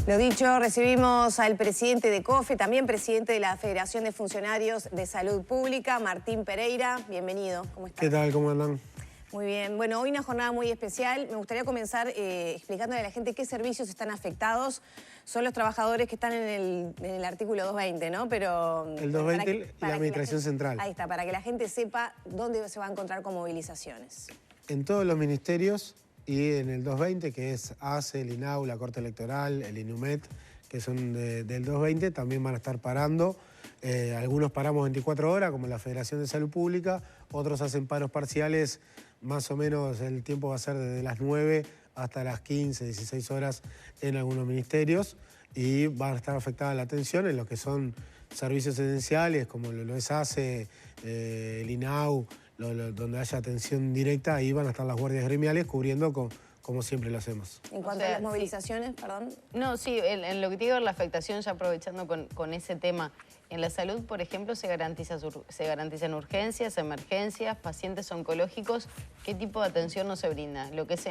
Lo dicho, recibimos al presidente de COFE, también presidente de la Federación de Funcionarios de Salud Pública, Martín Pereira. Bienvenido, ¿cómo estás? ¿Qué tal? ¿Cómo andan? Muy bien. Bueno, hoy una jornada muy especial. Me gustaría comenzar explicándole a la gente qué servicios están afectados. Son los trabajadores que están en el artículo 220, ¿no? Pero el 220 y la Administración Central. Ahí está, para que la gente sepa dónde se va a encontrar con movilizaciones. En todos los ministerios y en el 220, que es ACE, el INAU, la Corte Electoral, el INUMET, que son del 220, también van a estar parando. Algunos paramos 24 horas, como la Federación de Salud Pública, otros hacen paros parciales, más o menos el tiempo va a ser desde las 9 hasta las 15, 16 horas en algunos ministerios, y va a estar afectada la atención en lo que son servicios esenciales, como lo es ACE, el INAU, donde haya atención directa. Ahí van a estar las guardias gremiales cubriendo como siempre lo hacemos. En cuanto a las movilizaciones, perdón. No, sí, en lo que te digo, la afectación, ya aprovechando con ese tema. En la salud, por ejemplo, se garantizan urgencias, emergencias, pacientes oncológicos. ¿Qué tipo de atención no se brinda? Lo que es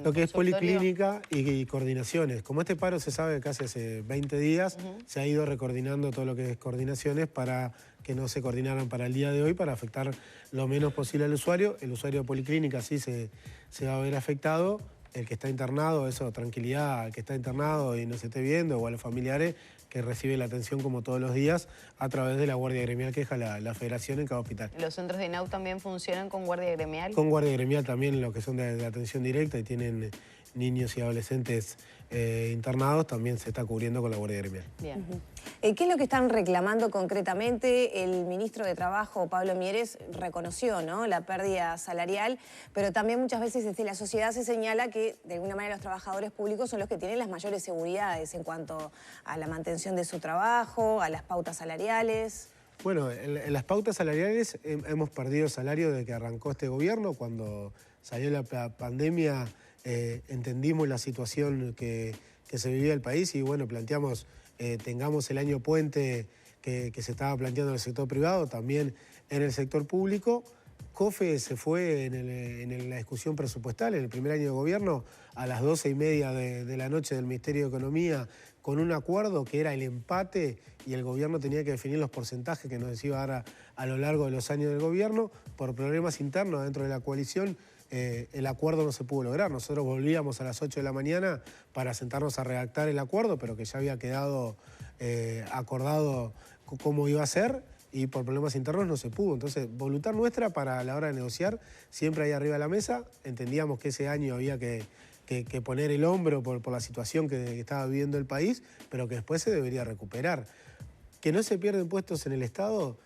lo que es policlínica y coordinaciones. Como este paro se sabe que hace 20 días, se ha ido recoordinando todo lo que es coordinaciones para que no se coordinaran para el día de hoy, para afectar lo menos posible al usuario. El usuario de policlínica sí se va a ver afectado. El que está internado, eso, tranquilidad, al que está internado y no se esté viendo, o a los familiares que recibe la atención como todos los días a través de la guardia gremial que deja la federación en cada hospital. ¿Los centros de INAU también funcionan con guardia gremial? Con guardia gremial también, lo que son de atención directa y tienen niños y adolescentes internados, también se está cubriendo con la guardia gremial. Bien. ¿Qué es lo que están reclamando concretamente? El ministro de Trabajo, Pablo Mieres, reconoció, ¿no?, la pérdida salarial, pero también muchas veces desde la sociedad se señala que de alguna manera los trabajadores públicos son los que tienen las mayores seguridades en cuanto a la mantención de su trabajo, a las pautas salariales. Bueno, en las pautas salariales hemos perdido salario desde que arrancó este gobierno. Cuando salió la pandemia entendimos la situación que se vivía el país y bueno, planteamos, tengamos el año puente que se estaba planteando en el sector privado, también en el sector público. COFE se fue en la discusión presupuestal en el primer año de gobierno a las 12:30 de la noche del Ministerio de Economía con un acuerdo que era el empate, y el gobierno tenía que definir los porcentajes que nos iba a dar a lo largo de los años del gobierno. Por problemas internos dentro de la coalición, el acuerdo no se pudo lograr. Nosotros volvíamos a las 8 de la mañana para sentarnos a redactar el acuerdo, pero que ya había quedado acordado cómo iba a ser, y por problemas internos no se pudo. Entonces, voluntad nuestra para la hora de negociar, siempre ahí arriba de la mesa. Entendíamos que ese año había que poner el hombro por la situación que estaba viviendo el país, pero que después se debería recuperar. Que no se pierden puestos en el Estado.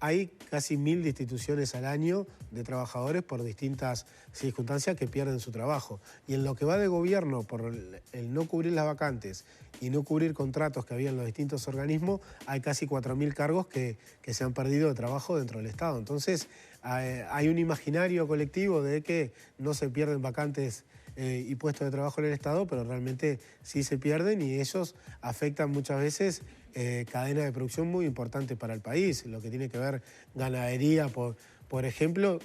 Hay casi 1000 destituciones al año de trabajadores por distintas circunstancias que pierden su trabajo. Y en lo que va de gobierno, por el no cubrir las vacantes y no cubrir contratos que había en los distintos organismos, hay casi 4000 cargos que se han perdido de trabajo dentro del Estado. Entonces, hay un imaginario colectivo de que no se pierden vacantes y puestos de trabajo en el Estado, pero realmente sí se pierden, y ellos afectan muchas veces cadenas de producción muy importantes para el país, lo que tiene que ver ganadería, por ejemplo,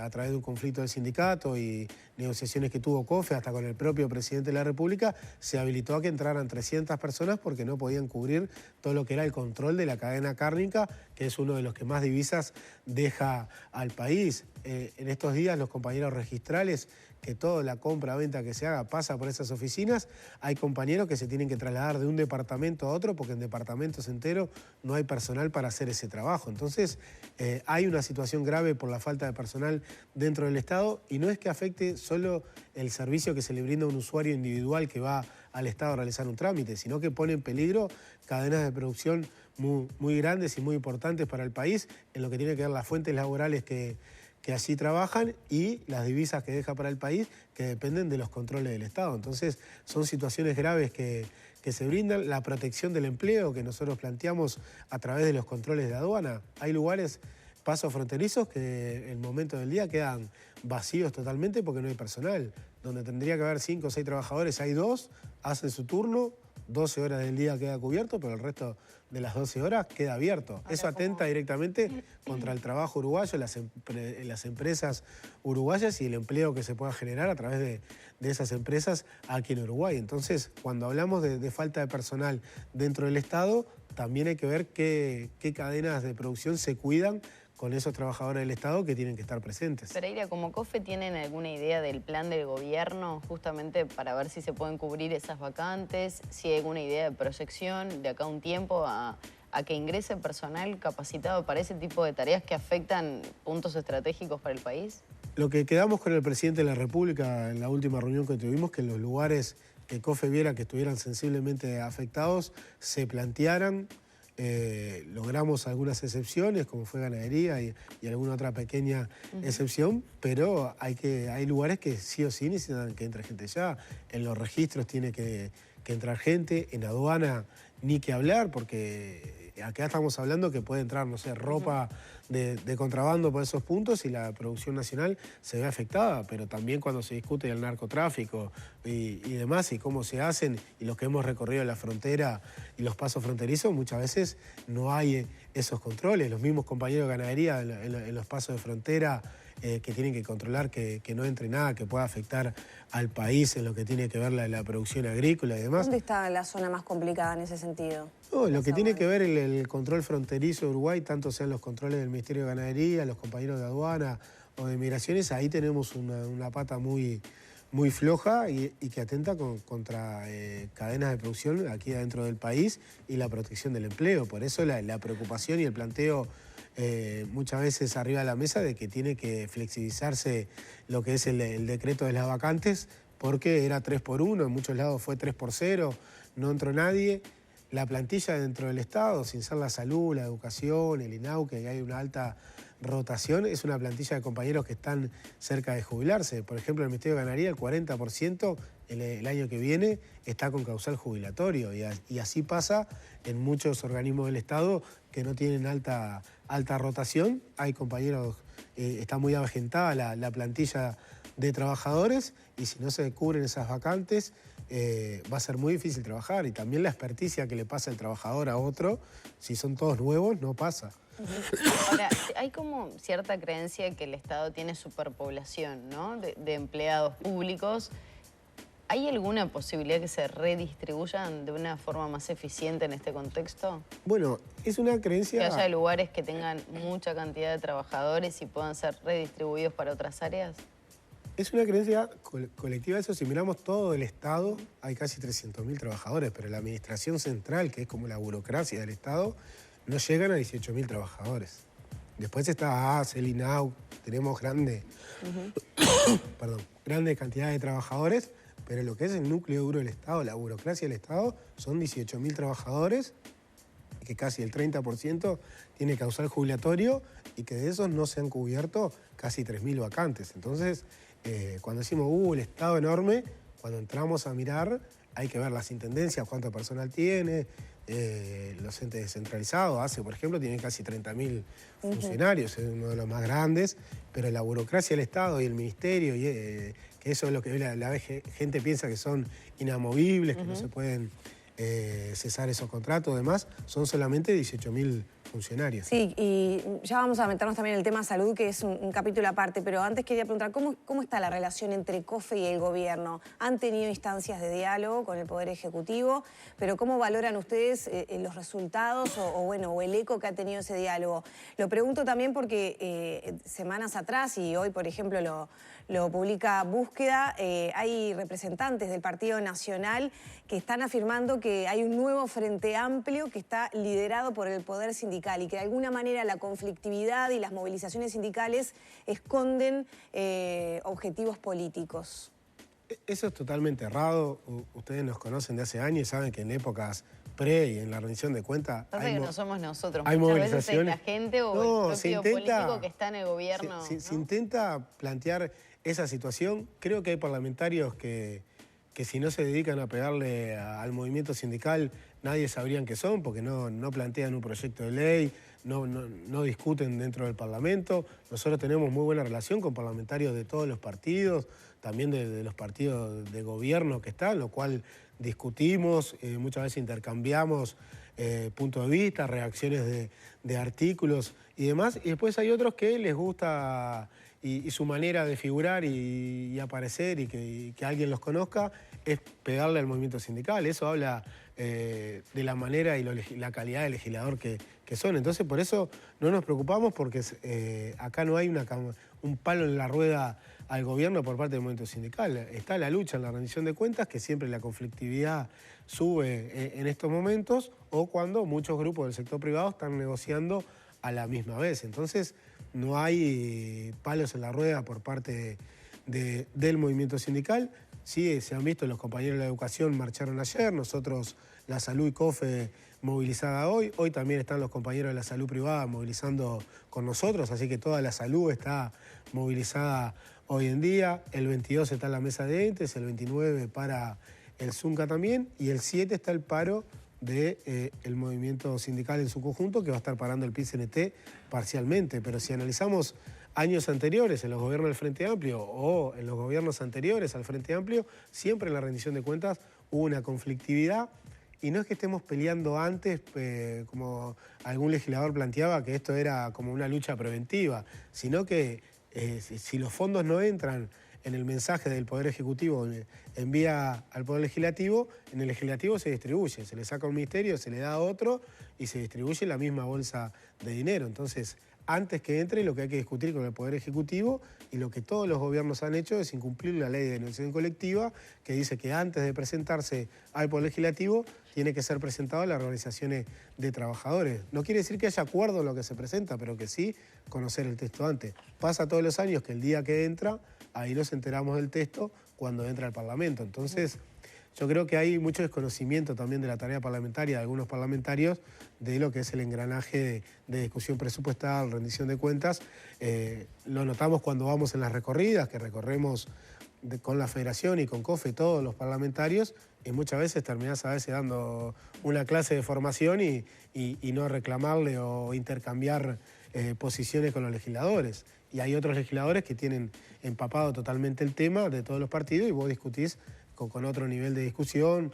a través de un conflicto del sindicato y negociaciones que tuvo COFE, hasta con el propio presidente de la República, se habilitó a que entraran 300 personas porque no podían cubrir todo lo que era el control de la cadena cárnica, que es uno de los que más divisas deja al país. En estos días los compañeros registrales, que toda la compra-venta que se haga pasa por esas oficinas, hay compañeros que se tienen que trasladar de un departamento a otro porque en departamentos enteros no hay personal para hacer ese trabajo. Entonces, hay una situación grave por la falta de personal dentro del Estado, y no es que afecte solo el servicio que se le brinda a un usuario individual que va al Estado a realizar un trámite, sino que pone en peligro cadenas de producción muy grandes y muy importantes para el país, en lo que tiene que ver las fuentes laborales que allí trabajan y las divisas que deja para el país, que dependen de los controles del Estado. Entonces, son situaciones graves que se brindan. La protección del empleo que nosotros planteamos a través de los controles de aduana. Hay lugares, pasos fronterizos, que en el momento del día quedan vacíos totalmente porque no hay personal. Donde tendría que haber 5 o 6 trabajadores, hay 2, hacen su turno, 12 horas del día queda cubierto, pero el resto de las 12 horas queda abierto. Eso atenta directamente contra el trabajo uruguayo, las empresas uruguayas y el empleo que se pueda generar a través de esas empresas aquí en Uruguay. Entonces, cuando hablamos de falta de personal dentro del Estado, también hay que ver qué cadenas de producción se cuidan con esos trabajadores del Estado que tienen que estar presentes. Pereira, ¿como COFE tienen alguna idea del plan del gobierno justamente para ver si se pueden cubrir esas vacantes? Si hay alguna idea de proyección de acá a un tiempo a que ingrese personal capacitado para ese tipo de tareas que afectan puntos estratégicos para el país? Lo que quedamos con el presidente de la República en la última reunión que tuvimos, que en los lugares que COFE viera que estuvieran sensiblemente afectados, se plantearan. Logramos algunas excepciones, como fue ganadería y alguna otra pequeña excepción, pero hay lugares que sí o sí necesitan que entre gente ya. En los registros tiene que entrar gente, en aduana ni que hablar, porque acá estamos hablando que puede entrar, no sé, ropa de contrabando por esos puntos y la producción nacional se ve afectada, pero también cuando se discute el narcotráfico y demás, y cómo se hacen, y los que hemos recorrido la frontera y los pasos fronterizos, muchas veces no hay esos controles. Los mismos compañeros de ganadería en los pasos de frontera que tienen que controlar que no entre nada que pueda afectar al país en lo que tiene que ver la producción agrícola y demás. ¿Dónde está la zona más complicada en ese sentido? No, lo que tiene que ver el control fronterizo de Uruguay, tanto sean los controles del Ministerio de Ganadería, los compañeros de aduana o de migraciones, ahí tenemos una pata muy floja y que atenta contra cadenas de producción aquí adentro del país y la protección del empleo. Por eso la preocupación y el planteo muchas veces arriba de la mesa de que tiene que flexibilizarse lo que es el decreto de las vacantes, porque era 3x1, en muchos lados fue 3x0, no entró nadie. La plantilla dentro del Estado, sin ser la salud, la educación, el INAU, que hay una alta rotación, es una plantilla de compañeros que están cerca de jubilarse. Por ejemplo, el Ministerio de Ganadería, el 40% el año que viene está con causal jubilatorio y así pasa en muchos organismos del Estado que no tienen alta rotación. Hay compañeros, está muy avejentada la plantilla de trabajadores y si no se cubren esas vacantes va a ser muy difícil trabajar, y también la experticia que le pasa el trabajador a otro, si son todos nuevos, no pasa. Ahora, hay como cierta creencia que el Estado tiene superpoblación, ¿no? de empleados públicos. ¿Hay alguna posibilidad que se redistribuyan de una forma más eficiente en este contexto? Bueno, es una creencia... Que haya lugares que tengan mucha cantidad de trabajadores y puedan ser redistribuidos para otras áreas. Es una creencia colectiva eso. Si miramos todo el Estado, hay casi 300.000 trabajadores, pero la administración central, que es como la burocracia del Estado, no llegan a 18.000 trabajadores. Después está el INAU, tenemos grande cantidad de trabajadores, pero lo que es el núcleo duro del Estado, la burocracia del Estado, son 18.000 trabajadores, que casi el 30% tiene causal jubilatorio y que de esos no se han cubierto casi 3.000 vacantes. Entonces, cuando decimos, el Estado enorme, cuando entramos a mirar, hay que ver las intendencias, cuánto personal tiene, los entes descentralizados. ACE, por ejemplo, tiene casi 30.000 funcionarios, es uno de los más grandes, pero la burocracia del Estado y el Ministerio, que eso es lo que la gente piensa que son inamovibles, que no se pueden cesar esos contratos, además, son solamente 18.000 funcionarios. Sí, y ya vamos a meternos también en el tema salud, que es un capítulo aparte, pero antes quería preguntar, ¿cómo está la relación entre COFE y el gobierno? ¿Han tenido instancias de diálogo con el Poder Ejecutivo? Pero ¿cómo valoran ustedes los resultados o el eco que ha tenido ese diálogo? Lo pregunto también porque semanas atrás, y hoy, por ejemplo, lo publica Búsqueda, hay representantes del Partido Nacional que están afirmando que hay un nuevo Frente Amplio que está liderado por el Poder Sindical y que de alguna manera la conflictividad y las movilizaciones sindicales esconden objetivos políticos. Eso es totalmente errado. Ustedes nos conocen de hace años y saben que en épocas y en la rendición de cuentas que no somos nosotros, hay movilizaciones. Veces es la gente o el propio político que está en el gobierno. Se intenta plantear esa situación. Creo que hay parlamentarios que si no se dedican a pegarle al movimiento sindical, nadie sabrían qué son, porque no plantean un proyecto de ley, no discuten dentro del Parlamento. Nosotros tenemos muy buena relación con parlamentarios de todos los partidos, también de los partidos de gobierno que están, lo cual discutimos, muchas veces intercambiamos puntos de vista, reacciones de artículos y demás. Y después hay otros que les gusta y su manera de figurar y aparecer y que alguien los conozca es pegarle al movimiento sindical. Eso habla de la manera y la calidad de legislador que son. Entonces, por eso no nos preocupamos, porque acá no hay un palo en la rueda al gobierno por parte del movimiento sindical. Está la lucha en la rendición de cuentas, que siempre la conflictividad sube en estos momentos, o cuando muchos grupos del sector privado están negociando a la misma vez. Entonces, no hay palos en la rueda por parte del movimiento sindical. Sí, se han visto, los compañeros de la educación marcharon ayer, nosotros, la salud y COFE, movilizada hoy. Hoy también están los compañeros de la salud privada movilizando con nosotros, así que toda la salud está movilizada hoy en día. El 22 está en la mesa de entes, el 29 para el ZUNCA también, y el 7 está el paro del movimiento sindical en su conjunto, que va a estar parando el PIT-CNT parcialmente. Pero si analizamos años anteriores, en los gobiernos del Frente Amplio o en los gobiernos anteriores al Frente Amplio, siempre en la rendición de cuentas hubo una conflictividad. Y no es que estemos peleando antes, como algún legislador planteaba, que esto era como una lucha preventiva, sino que si los fondos no entran en el mensaje del Poder Ejecutivo, envía al Poder Legislativo, en el Legislativo se distribuye, se le saca a un ministerio, se le da a otro y se distribuye la misma bolsa de dinero. Entonces, antes que entre, lo que hay que discutir con el Poder Ejecutivo, y lo que todos los gobiernos han hecho, es incumplir la ley de negociación colectiva, que dice que antes de presentarse al Poder Legislativo tiene que ser presentado a las organizaciones de trabajadores. No quiere decir que haya acuerdo en lo que se presenta, pero que sí conocer el texto antes. Pasa todos los años que el día que entra, ahí nos enteramos del texto cuando entra al Parlamento. Entonces, yo creo que hay mucho desconocimiento también de la tarea parlamentaria de algunos parlamentarios de lo que es el engranaje de discusión presupuestal, rendición de cuentas. Lo notamos cuando vamos en las recorridas, que recorremos con la Federación y con COFE todos los parlamentarios, y muchas veces terminás a veces dando una clase de formación y no reclamarle o intercambiar posiciones con los legisladores. Y hay otros legisladores que tienen empapado totalmente el tema de todos los partidos y vos discutís con otro nivel de discusión.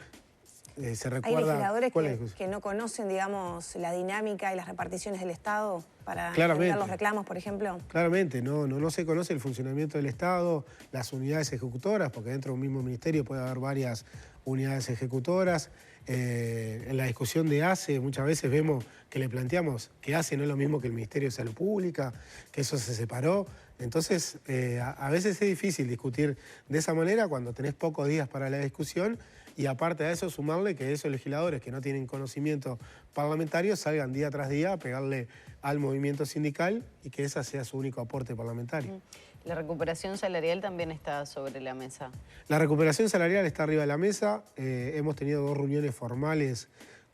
Se recuerda. ¿Hay legisladores que no conocen, digamos, la dinámica y las reparticiones del Estado para entender los reclamos, por ejemplo? Claramente, no se conoce el funcionamiento del Estado, las unidades ejecutoras, porque dentro de un mismo ministerio puede haber varias unidades ejecutoras. En la discusión de ACE muchas veces vemos que le planteamos que ACE no es lo mismo que el Ministerio de Salud Pública, que eso se separó. Entonces, a veces es difícil discutir de esa manera cuando tenés pocos días para la discusión, y aparte de eso sumarle que esos legisladores que no tienen conocimiento parlamentario salgan día tras día a pegarle al movimiento sindical y que ese sea su único aporte parlamentario. La recuperación salarial también está sobre la mesa. La recuperación salarial está arriba de la mesa. Hemos tenido 2 reuniones formales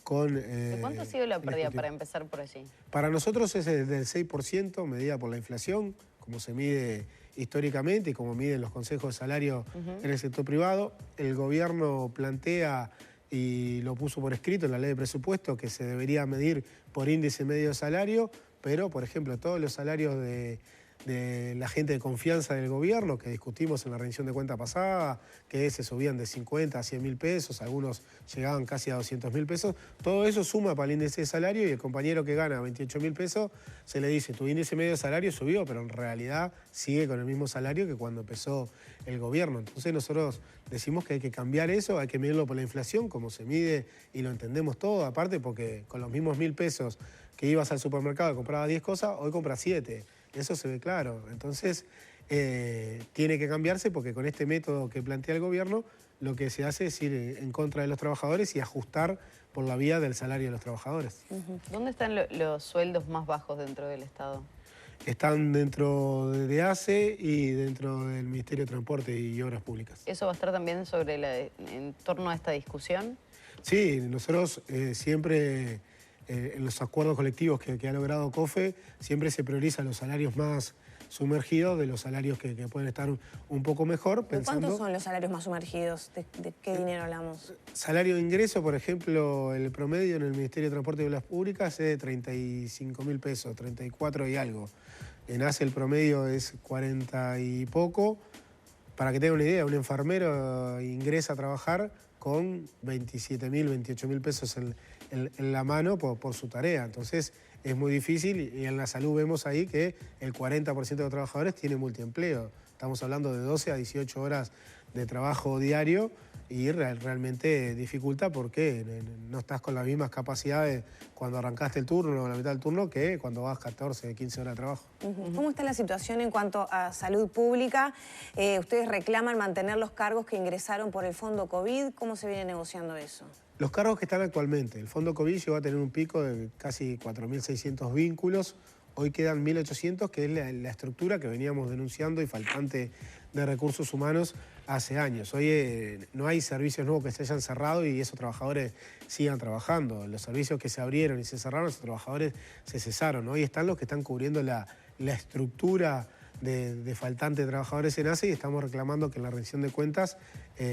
con... ¿De cuánto ha sido la pérdida para empezar por allí? Para nosotros es del 6%, medida por la inflación, como se mide históricamente y como miden los consejos de salario en el sector privado. El gobierno plantea, y lo puso por escrito en la ley de presupuesto, que se debería medir por índice medio de salario, pero, por ejemplo, todos los salarios de la gente de confianza del gobierno, que discutimos en la rendición de cuenta pasada, que se subían de 50 a 100 mil pesos, algunos llegaban casi a 200 mil pesos, todo eso suma para el índice de salario, y el compañero que gana 28 mil pesos se le dice, tu índice medio de salario subió, pero en realidad sigue con el mismo salario que cuando empezó el gobierno. Entonces nosotros decimos que hay que cambiar eso, hay que medirlo por la inflación, como se mide, y lo entendemos todo, aparte porque con los mismos 1.000 pesos que ibas al supermercado y comprabas 10 cosas, hoy compras 7. Eso se ve claro. Entonces, tiene que cambiarse, porque con este método que plantea el gobierno, lo que se hace es ir en contra de los trabajadores y ajustar por la vía del salario de los trabajadores. ¿Dónde están los sueldos más bajos dentro del Estado? Están dentro de ACE y dentro del Ministerio de Transporte y Obras Públicas. ¿Eso va a estar también en torno a esta discusión? Sí, nosotros siempre... en los acuerdos colectivos que ha logrado COFE, siempre se priorizan los salarios más sumergidos de los salarios que pueden estar un poco mejor. ¿Cuántos son los salarios más sumergidos? ¿De qué dinero hablamos? Salario de ingreso, por ejemplo, el promedio en el Ministerio de Transporte y Obras Públicas es de 35 mil pesos, 34 y algo. En ACE el promedio es 40 y poco, para que tengan una idea, un enfermero ingresa a trabajar con 27.000, 28.000 pesos en la mano por su tarea. Entonces es muy difícil y en la salud vemos ahí que el 40% de los trabajadores tiene multiempleo. Estamos hablando de 12 a 18 horas de trabajo diario y realmente dificulta porque no estás con las mismas capacidades cuando arrancaste el turno o la mitad del turno que cuando vas 14, 15 horas de trabajo. ¿Cómo está la situación en cuanto a salud pública? Ustedes reclaman mantener los cargos que ingresaron por el fondo COVID. ¿Cómo se viene negociando eso? Los cargos que están actualmente, el fondo COVID llegó a tener un pico de casi 4.600 vínculos. Hoy quedan 1.800, que es la estructura que veníamos denunciando y faltante de recursos humanos hace años. Hoy no hay servicios nuevos que se hayan cerrado y esos trabajadores sigan trabajando. Los servicios que se abrieron y se cerraron, esos trabajadores se cesaron. Hoy están los que están cubriendo la estructura de faltante de trabajadores en ACE y estamos reclamando que en la rendición de cuentas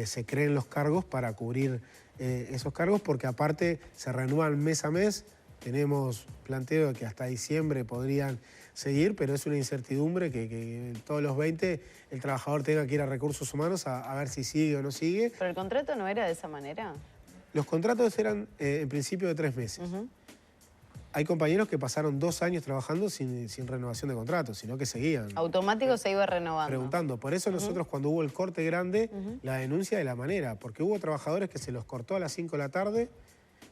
se creen los cargos para cubrir esos cargos, porque aparte se renuevan mes a mes. Tenemos planteo de que hasta diciembre podrían seguir, pero es una incertidumbre que todos los 20 el trabajador tenga que ir a recursos humanos a ver si sigue o no sigue. ¿Pero el contrato no era de esa manera? Los contratos eran en principio de 3 meses. Hay compañeros que pasaron 2 años trabajando sin renovación de contratos, sino que seguían. Automático se iba renovando. Preguntando. Por eso nosotros cuando hubo el corte grande, la denuncia de la manera, porque hubo trabajadores que se los cortó a las 5 de la tarde,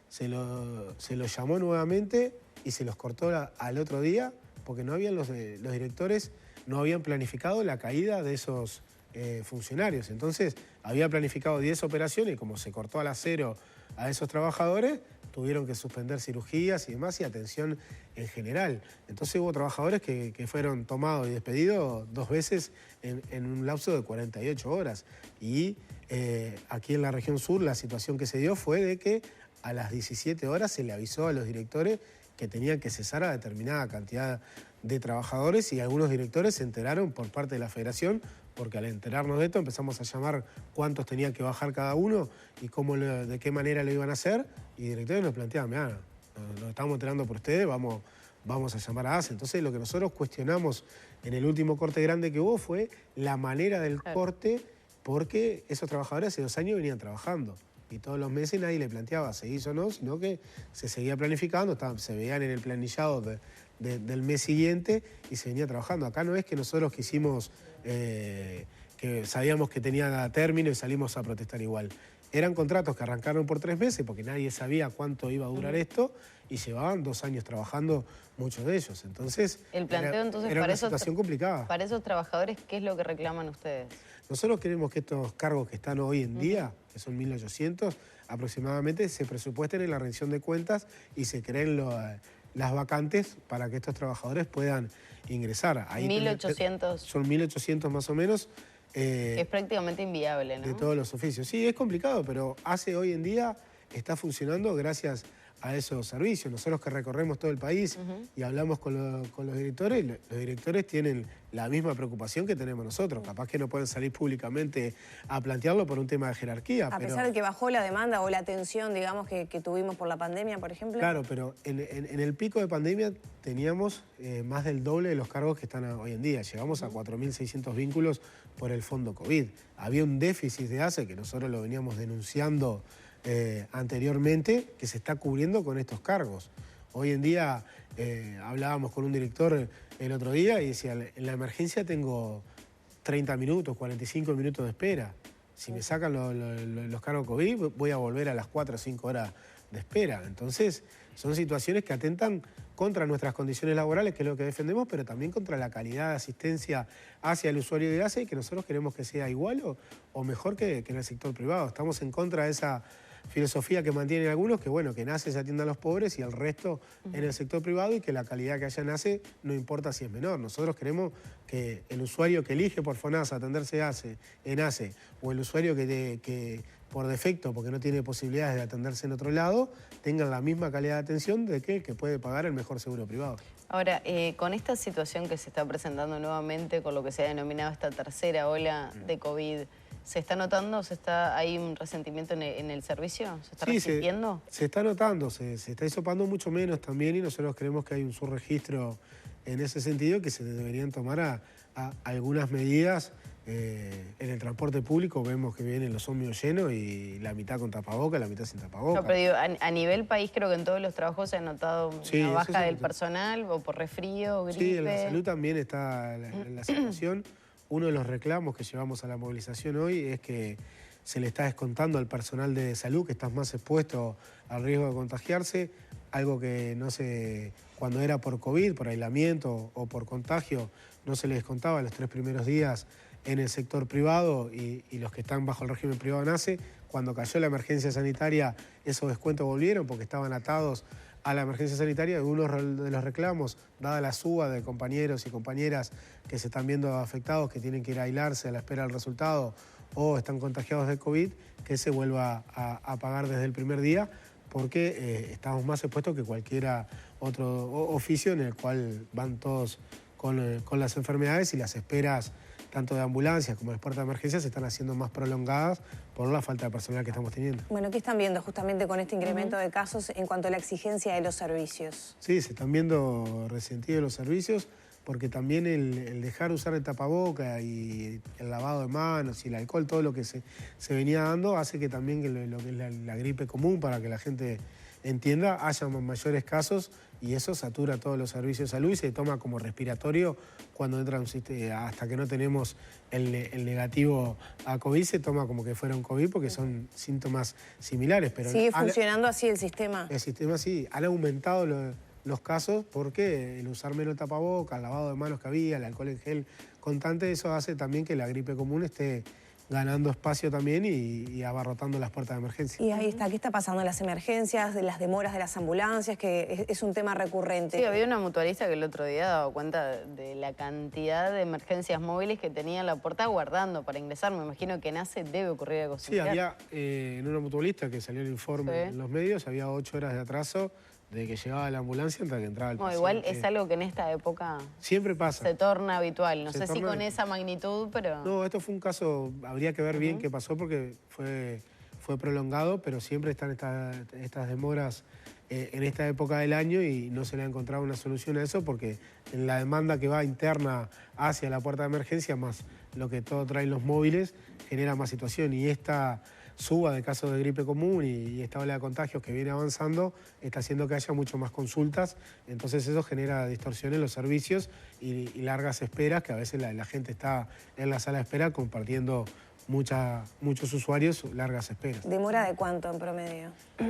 se los llamó nuevamente y se los cortó al otro día porque no habían los directores no habían planificado la caída de esos funcionarios. Entonces, había planificado 10 operaciones y como se cortó a las 0 a esos trabajadores, tuvieron que suspender cirugías y demás y atención en general. Entonces hubo trabajadores que fueron tomados y despedidos 2 veces en un lapso de 48 horas. Y aquí en la región sur la situación que se dio fue de que a las 17 horas se le avisó a los directores que tenían que cesar a determinada cantidad de trabajadores y algunos directores se enteraron por parte de la federación porque al enterarnos de esto empezamos a llamar cuántos tenían que bajar cada uno y de qué manera lo iban a hacer y directores nos planteaban, mirá, nos estamos enterando por ustedes, vamos a llamar a ACE. Entonces lo que nosotros cuestionamos en el último corte grande que hubo fue la manera del corte porque esos trabajadores hace 2 años venían trabajando. Y todos los meses nadie le planteaba seguir o no, sino que se seguía planificando, se veían en el planillado del mes siguiente y se venía trabajando. Acá no es que nosotros quisimos, que sabíamos que tenía término y salimos a protestar igual. Eran contratos que arrancaron por 3 meses porque nadie sabía cuánto iba a durar esto y llevaban 2 años trabajando muchos de ellos. Entonces, el planteo, entonces, era una situación complicada. Para esos trabajadores, ¿qué es lo que reclaman ustedes? Nosotros queremos que estos cargos que están hoy en día, que son 1.800 aproximadamente, se presupuesten en la rendición de cuentas y se creen las vacantes para que estos trabajadores puedan ingresar. Ahí 1.800. Son 1.800 más o menos. Es prácticamente inviable, ¿no? De todos los oficios. Sí, es complicado, pero ACE hoy en día está funcionando gracias a esos servicios. Nosotros que recorremos todo el país y hablamos con los directores tienen la misma preocupación que tenemos nosotros. Capaz que no pueden salir públicamente a plantearlo por un tema de jerarquía. A pesar de que bajó la demanda o la atención, digamos, que tuvimos por la pandemia, por ejemplo. Claro, pero en el pico de pandemia teníamos más del doble de los cargos que están hoy en día. Llegamos a 4.600 vínculos por el fondo COVID. Había un déficit de ACE que nosotros lo veníamos denunciando anteriormente, que se está cubriendo con estos cargos. Hoy en día hablábamos con un director el otro día y decía, en la emergencia tengo 30 minutos, 45 minutos de espera. Si me sacan los cargos COVID, voy a volver a las 4 o 5 horas de espera. Entonces, son situaciones que atentan contra nuestras condiciones laborales, que es lo que defendemos, pero también contra la calidad de asistencia hacia el usuario de ACE, que nosotros queremos que sea igual o mejor que en el sector privado. Estamos en contra de esa filosofía que mantienen algunos, que bueno, que en ACE se atienda a los pobres y el resto en el sector privado y que la calidad que haya en ACE no importa si es menor. Nosotros queremos que el usuario que elige por FONASA atenderse en ACE o el usuario que por defecto, porque no tiene posibilidades de atenderse en otro lado, tengan la misma calidad de atención de que el que puede pagar el mejor seguro privado. Ahora, con esta situación que se está presentando nuevamente, con lo que se ha denominado esta tercera ola de COVID, ¿se está notando? ¿Hay un resentimiento en el servicio? ¿Se está resintiendo? Se está notando, se está hisopando mucho menos también y nosotros creemos que hay un subregistro en ese sentido que se deberían tomar a algunas medidas En el transporte público vemos que vienen los ómnibus llenos y la mitad con tapabocas, la mitad sin tapabocas. No, pero digo, a nivel país creo que en todos los trabajos se ha notado una baja del personal, o por resfrío, gripe. Sí, en la salud también está la situación. Uno de los reclamos que llevamos a la movilización hoy es que se le está descontando al personal de salud, que está más expuesto al riesgo de contagiarse, algo que no se, cuando era por COVID, por aislamiento o por contagio, no se le descontaba los 3 primeros días en el sector privado y los que están bajo el régimen privado NACE. Cuando cayó la emergencia sanitaria, esos descuentos volvieron porque estaban atados a la emergencia sanitaria. Uno de los reclamos, dada la suba de compañeros y compañeras que se están viendo afectados, que tienen que ir a aislarse a la espera del resultado o están contagiados de COVID, que se vuelva a pagar desde el primer día, porque estamos más expuestos que cualquier otro oficio en el cual van todos con las enfermedades, y las esperas tanto de ambulancias como de puertas de emergencia se están haciendo más prolongadas por la falta de personal que estamos teniendo. Bueno, ¿qué están viendo justamente con este incremento de casos en cuanto a la exigencia de los servicios? Sí, se están viendo resentidos los servicios, porque también el dejar usar el tapaboca y el lavado de manos y el alcohol, todo lo que se venía dando, hace que también lo que es la gripe común, para que la gente entienda, haya mayores casos, y eso satura todos los servicios de salud y se toma como respiratorio cuando entra un sistema. Hasta que no tenemos el negativo a COVID, se toma como que fuera un COVID, porque son síntomas similares. Pero ¿sigue funcionando así el sistema? El sistema sí, han aumentado los casos porque el usar menos tapabocas, el lavado de manos que había, el alcohol en gel constante, eso hace también que la gripe común esté ganando espacio también y abarrotando las puertas de emergencia. Y ahí está, ¿qué está pasando en las emergencias, de las demoras de las ambulancias, que es un tema recurrente? Sí, había una mutualista que el otro día daba cuenta de la cantidad de emergencias móviles que tenía en la puerta aguardando para ingresar. Me imagino que en ACE debe ocurrir algo similar. Sí, había en una mutualista que salió el informe en los medios, había 8 horas de atraso de que llegaba la ambulancia hasta que entraba el paciente. Igual es algo que en esta época siempre pasa. Se torna habitual. No sé si con esa magnitud, pero... No, esto fue un caso, habría que ver bien qué pasó, porque fue prolongado, pero siempre están estas demoras en esta época del año y no se le ha encontrado una solución a eso, porque en la demanda que va interna hacia la puerta de emergencia, más lo que todo traen los móviles, genera más situación, y esta suba de casos de gripe común y esta ola de contagios que viene avanzando está haciendo que haya mucho más consultas. Entonces eso genera distorsión en los servicios y largas esperas, que a veces la gente está en la sala de espera compartiendo muchos usuarios largas esperas. ¿Demora de cuánto en promedio?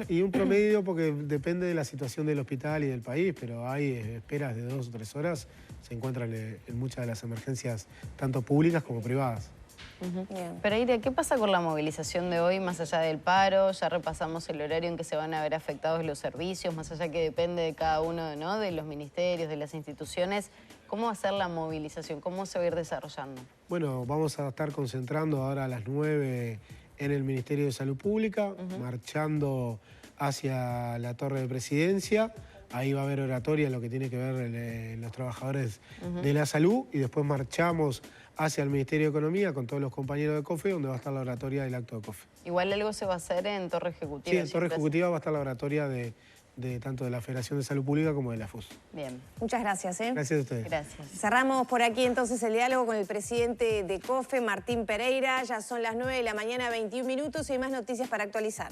Y un promedio, porque depende de la situación del hospital y del país, pero hay esperas de 2 o 3 horas, se encuentran en muchas de las emergencias, tanto públicas como privadas. Pereira, ¿qué pasa con la movilización de hoy, más allá del paro? Ya repasamos el horario en que se van a ver afectados los servicios, más allá que depende de cada uno, ¿no?, de los ministerios, de las instituciones. ¿Cómo va a ser la movilización? ¿Cómo se va a ir desarrollando? Bueno, vamos a estar concentrando ahora a las 9 en el Ministerio de Salud Pública, marchando hacia la Torre de Presidencia. Ahí va a haber oratoria, lo que tiene que ver los trabajadores de la salud, y después marchamos hacia el Ministerio de Economía con todos los compañeros de COFE, donde va a estar la oratoria del acto de COFE. Igual algo se va a hacer en Torre Ejecutiva. Sí, en Torre Ejecutiva va a estar la oratoria de tanto de la Federación de Salud Pública como de la FUS. Bien. Muchas gracias. Gracias a ustedes. Gracias. Cerramos por aquí entonces el diálogo con el presidente de COFE, Martín Pereira. Ya son las 9 de la mañana, 21 minutos, y hay más noticias para actualizar.